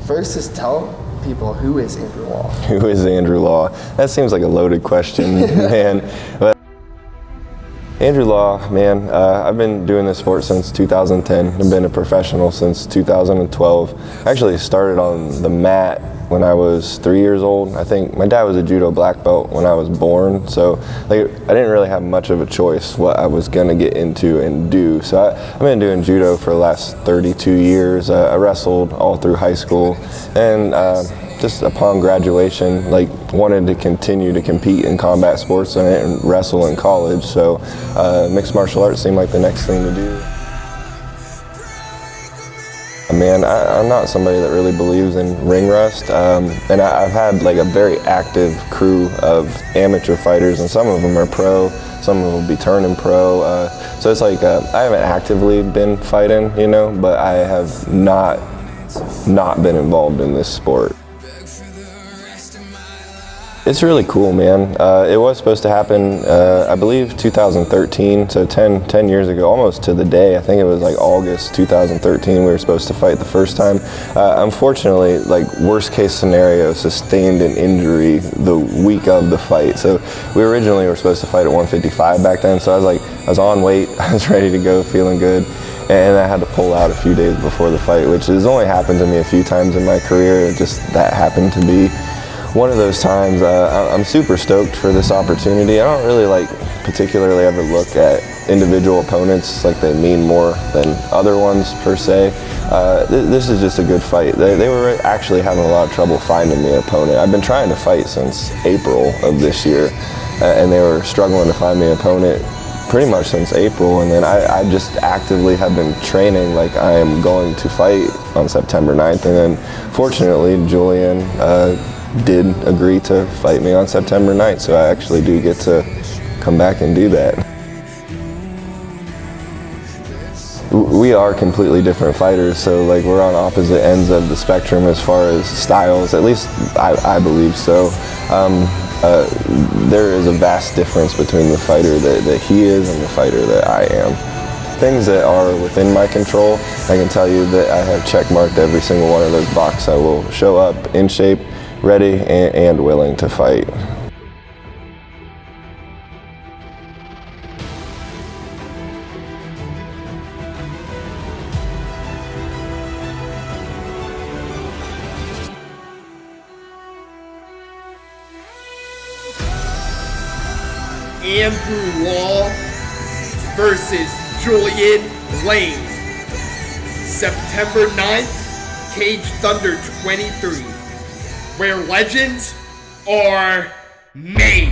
First is tell people, who is Andrew Law? Who is Andrew Law? That seems like a loaded question, man. But Andrew Law, man, I've been doing this sport since 2010. I've been a professional since 2012. I actually started on the mat when I was 3 years old. I think my dad was a judo black belt when I was born, so like I didn't really have much of a choice what I was gonna get into and do. So I've been doing judo for the last 32 years. I wrestled all through high school, and just upon graduation, like wanted to continue to compete in combat sports and wrestle in college. So mixed martial arts seemed like the next thing to do. Man, I'm not somebody that really believes in ring rust, and I've had like a very active crew of amateur fighters, and some of them are pro, some of them will be turning pro. So it's like I haven't actively been fighting, you know, but I have not been involved in this sport. It's really cool, man. It was supposed to happen, I believe, 2013, so 10 years ago, almost to the day. I think it was like August 2013 we were supposed to fight the first time. Unfortunately, like worst case scenario, sustained an injury the week of the fight. So we originally were supposed to fight at 155 back then, so I was on weight, I was ready to go, feeling good. And I had to pull out a few days before the fight, which has only happened to me a few times in my career. Just that happened to be one of those times. I'm super stoked for this opportunity. I don't really particularly ever look at individual opponents like they mean more than other ones per se. This is just a good fight. They were actually having a lot of trouble finding me an opponent. I've been trying to fight since April of this year, and they were struggling to find me an opponent pretty much since April, and then I just actively have been training like I am going to fight on September 9th, and then fortunately Julian did agree to fight me on September 9th, so I actually do get to come back and do that. We are completely different fighters, so like we're on opposite ends of the spectrum as far as styles, at least I believe so. There is a vast difference between the fighter that he is and the fighter that I am. Things that are within my control, I can tell you that I have check-marked every single one of those boxes. I will show up in shape, ready, and willing to fight. Andrew Law versus Julian Lane. September 9th, Cage Thunder 23, where legends are made.